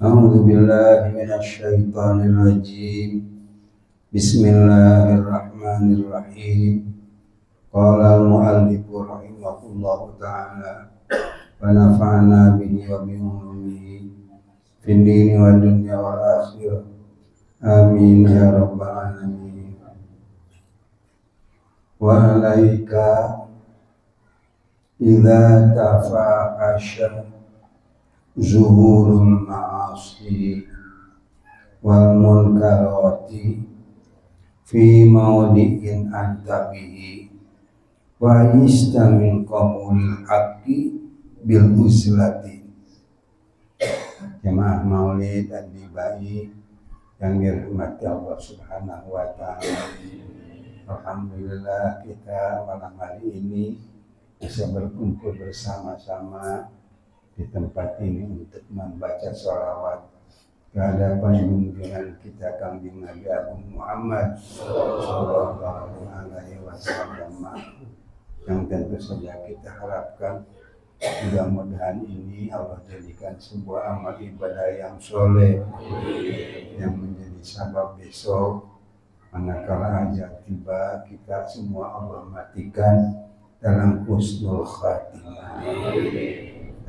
A'udzu billahi minasy syaithanir rajim. Bismillahirrahmanirrahim. Qala al-mu'allif rahimahullahu ta'ala wa nafa'ana bihi wa bi ulumihi fid dini wad dunya wal akhirah. Amin ya rabbal alamin. Wa alaika idza tafahasha zuhurul ma'asi wal munkarati fi mawdi'in anta bihi wa istamin qabulil haqqi bil uslati. Jemaah maulid dan dibai yang dirahmati Allah Subhanahu wa ta'ala, alhamdulillah kita malam hari ini bisa berkumpul bersama-sama di tempat ini untuk membaca sholawat kehadapan junjungan kita Kangjeng Nabi Agung Muhammad Sallallahu Alaihi Wasallam, yang tentu saja kita harapkan mudah-mudahan ini Allah jadikan sebuah amal ibadah yang soleh yang menjadi sabab besok manakala ajal tiba kita semua Allah matikan dalam husnul khatimah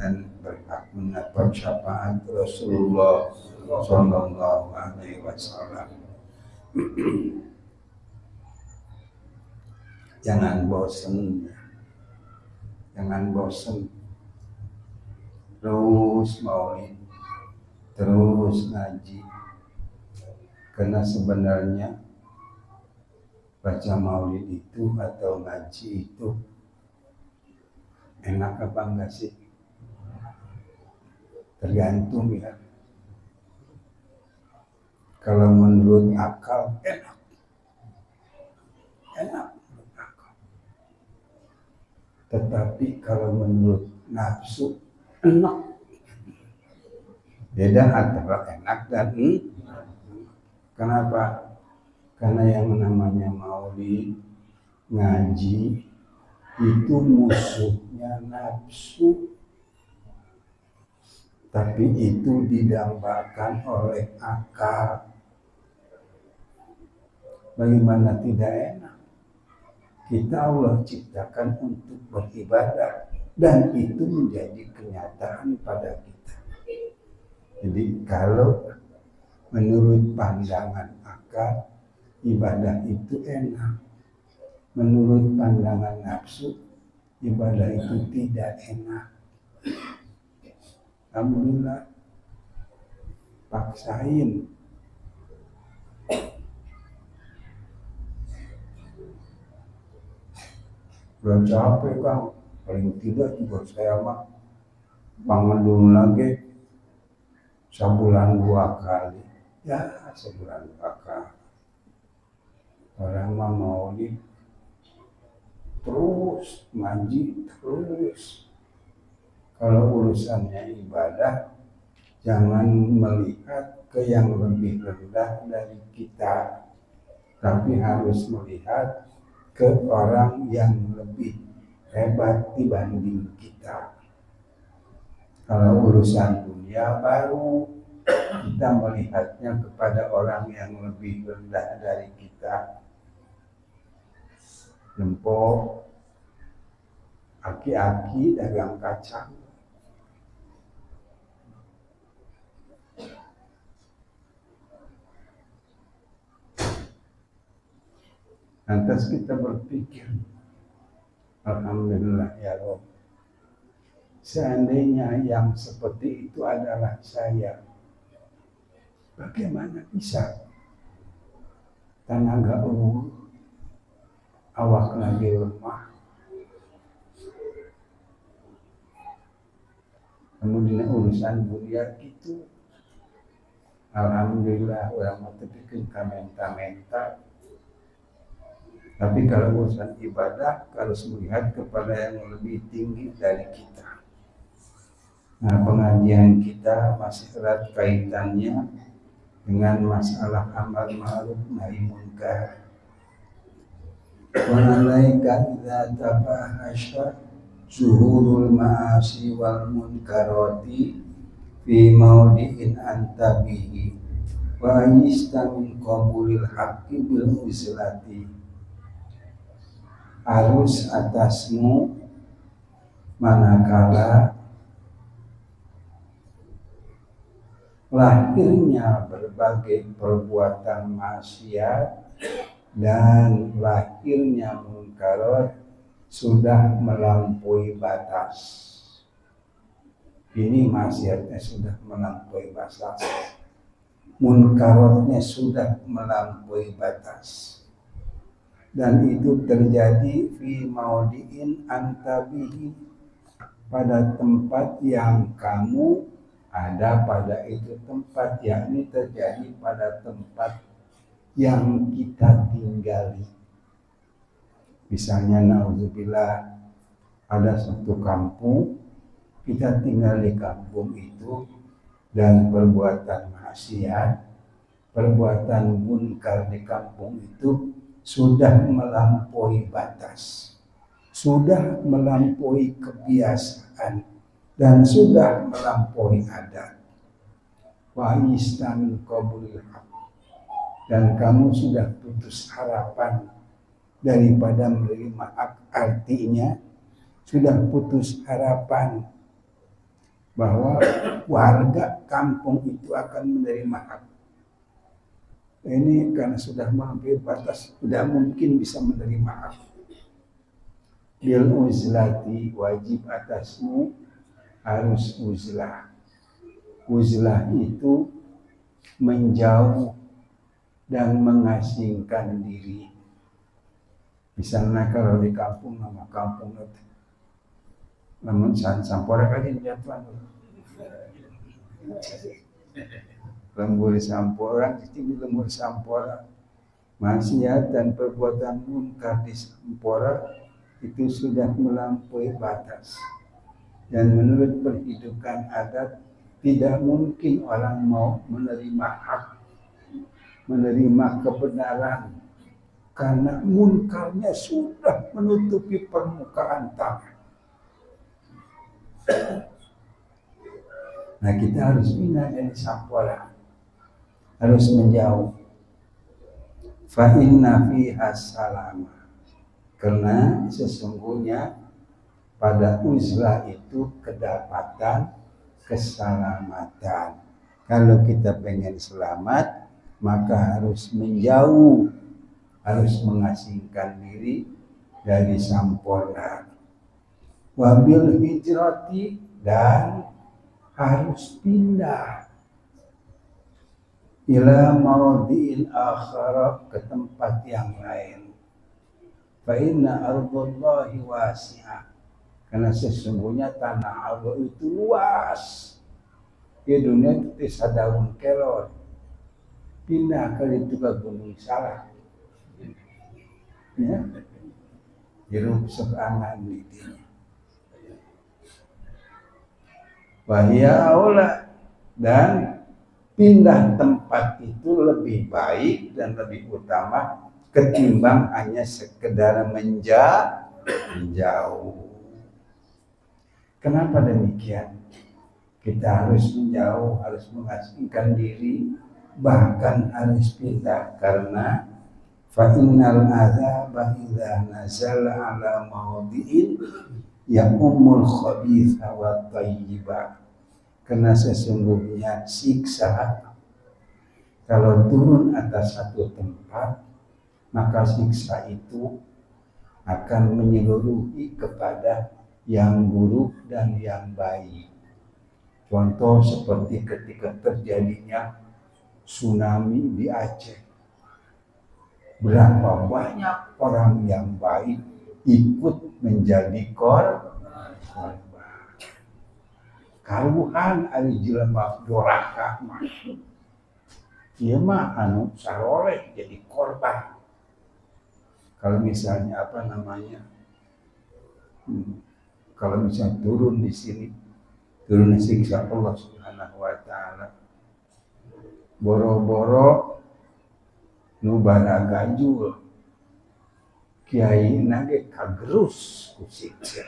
dan berhak mendapat syafaat Rasulullah Sallallahu Alaihi Wasallam. Jangan bosan, terus maulid, terus ngaji, karena sebenarnya baca maulid itu atau ngaji itu enak apa enggak sih? Tergantung ya. Kalau menurut akal enak menurut akal. Tetapi kalau menurut nafsu enak. Beda antara enak dan kenapa? Karena yang namanya maulid, ngaji itu musuhnya nafsu. Tapi itu didambakan oleh akal. Bagaimana tidak enak? Kita Allah ciptakan untuk beribadah dan itu menjadi kenyataan pada kita. Jadi kalau menurut pandangan akal ibadah itu enak, menurut pandangan nafsu ibadah itu tidak enak. Alhamdulillah paksain. Belum capek Kang, paling tidak juga saya mah bangun dulu lagi sebulan 2 kali. Ya sebulan 2 kali. Orang mah maulid terus, ngaji terus. Kalau urusannya ibadah, jangan melihat ke yang lebih rendah dari kita, tapi harus melihat ke orang yang lebih hebat dibanding kita. Kalau urusan dunia baru kita melihatnya kepada orang yang lebih rendah dari kita. Jempol, aki-aki dagang kacang. Lantas kita berpikir, alhamdulillah ya Rabb, seandainya yang seperti itu adalah saya, bagaimana bisa tenaga awak lagi lemah, kemudian urusan dunia gitu. Alhamdulillah orang mau bikin kamenta-menta. Tapi kalau urusan ibadah harus melihat kepada yang lebih tinggi dari kita. Nah, pengajian kita masih erat kaitannya dengan masalah amal ma'ruf nahi munkar. Wa alaika idza tabahasha zuhurul ma'asi wal munkarati fi maudiin anta bihi wa ayista min qabulil haqqi bil uzlati. Harus atasmu manakala lahirnya berbagai perbuatan maksiat dan lahirnya munkarat sudah melampaui batas. Ini maksiatnya sudah melampaui batas, munkaratnya sudah melampaui batas, dan itu terjadi fi maudiin antabihi, pada tempat yang kamu ada pada itu tempat, yakni terjadi pada tempat yang kita tinggali. Misalnya naudzubillah, ada satu kampung, kita tinggal di kampung itu, dan perbuatan maksiat, perbuatan munkar di kampung itu sudah melampaui batas, sudah melampaui kebiasaan, dan sudah melampaui adat. Wa istamil qabulil haq, dan kamu sudah putus harapan daripada menerima hak. Artinya sudah putus harapan bahwa warga kampung itu akan menerima hak. Ini karena sudah melampaui batas, tidak mungkin bisa menerima hak. Bil uzlati, wajib atasmu harus uzlah. Uzlah itu menjauh dan mengasingkan diri. Misalnya kalau di kampung, nama kampung itu namun sampora aja jatuhan. Lembur sampora, jadi lembur sampora, maksiat dan perbuatan munkar di sampora itu sudah melampaui batas. Dan menurut perhitungan adat, tidak mungkin orang mau menerima hak, menerima kebenaran, karena munkarnya sudah menutupi permukaan tanah. Nah, kita harus pindah dari sampora, harus menjauh. Fa inna fiha salama, karena sesungguhnya pada uzlah itu kedapatan keselamatan. Kalau kita pengen selamat, maka harus menjauh, harus mengasingkan diri dari sampora. Wabil hijrati, dan harus pindah ila maudhi'in akhara, ke tempat yang lain. Fa inna ardallahi wasi'ah, karena sesungguhnya tanah Allah itu luas. Di dunia itu sadaun kelor, pindah ke itu ke Gunung Salak, ya, hirup serangan itu. Wahia aula, dan pindah tempat itu lebih baik dan lebih utama ketimbang hanya sekedar menjauh. Kenapa demikian? Kita harus menjauh, harus mengasingkan diri, bahkan harus pindah, karena fa innal azaba idza nazala ala maudhi'in ya ummul khabitha wa thayyibah. Karena sesungguhnya siksa kalau turun atas satu tempat, maka siksa itu akan menyeluruhi kepada yang buruk dan yang baik. Contoh seperti ketika terjadinya tsunami di Aceh, berapa banyak orang yang baik ikut menjadi korban. Karuhan ari jelema doraka mah, ieu mah anu saroleh jadi korban. Kalau misalnya kalau misalnya turun di sini, turun siksa Allah Subhanahu wa taala, boro-boro nu bana ganjul kiai nage kagerus ku siksa.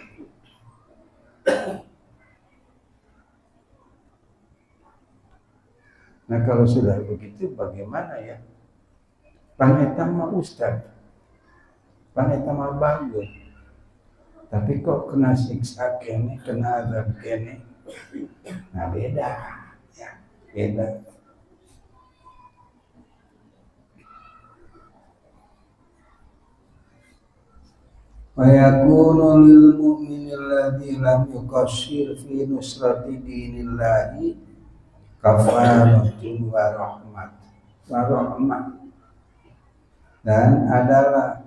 Nah kalau sudah begitu bagaimana ya? Pan eta mah ustad, pan eta mah bagus. Tapi kok kena siksa kene, kena azab kene. Nah beda, ya beda. Wa yakunu lil mu'mini alladzi lam yuqassir fi nusrati dinillahi kafaratun wa rahmat. Dan adalah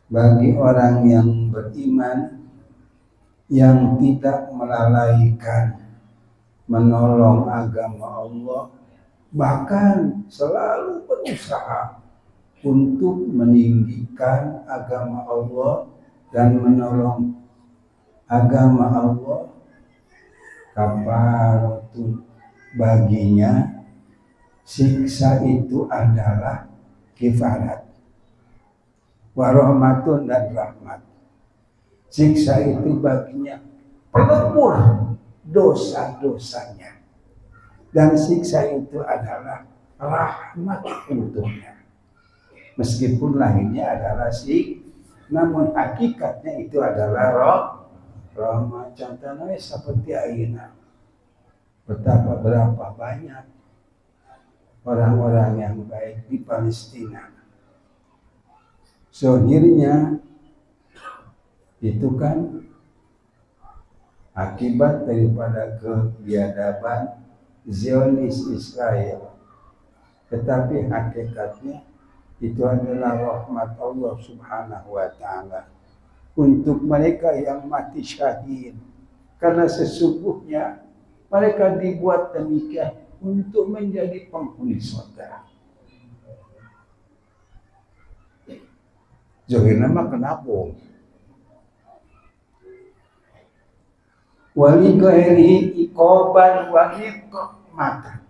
bagi orang yang beriman yang tidak melalaikan menolong agama Allah, bahkan selalu berusaha untuk meninggikan agama Allah dan menolong agama Allah, kafaratun baginya siksa itu adalah kifarat, warahmatun dan rahmat. Siksa itu baginya pelebur dosa-dosanya, dan siksa itu adalah rahmat untuknya. Meskipun lahirnya adalah namun hakikatnya itu adalah rahmat. Contohnya seperti ayeuna. Berapa banyak orang-orang yang baik di Palestina. Zahirnya itu kan akibat daripada kebiadaban Zionis Israel. Tetapi hakikatnya itu adalah rahmat Allah Subhanahu wa ta'ala untuk mereka yang mati syahid. Karena sesungguhnya mereka dibuat demikian untuk menjadi penghuni surga. Zahirnya mah kenapa? Wali ghairi iqoban wa nikmatan.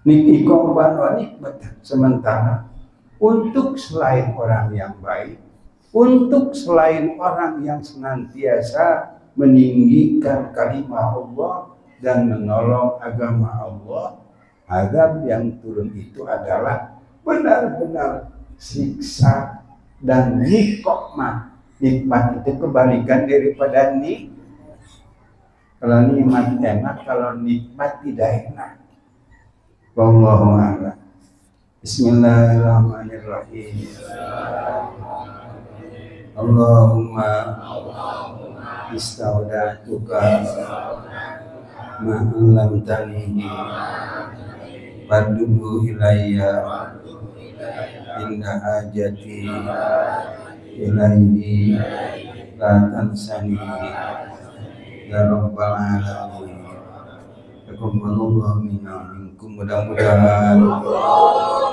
Iqoban wa nikmatan. Sementara untuk selain orang yang baik, untuk selain orang yang senantiasa meninggikan kalimat Allah dan menolong agama Allah, azab yang turun itu adalah benar-benar siksa dan nikmat. Nikmat itu kebalikan daripada kalau nikmat enak, kalau nikmat tidak enak. Wallahu a'lam. Bismillahirrahmanirrahim. Allahumma istaudatuka ma'alamtanihi Fadduhu ilayya inna hajati ilayhi la tansani ya rabbal alamin. Taqabbalallahu minna minkum. Mudah-mudahan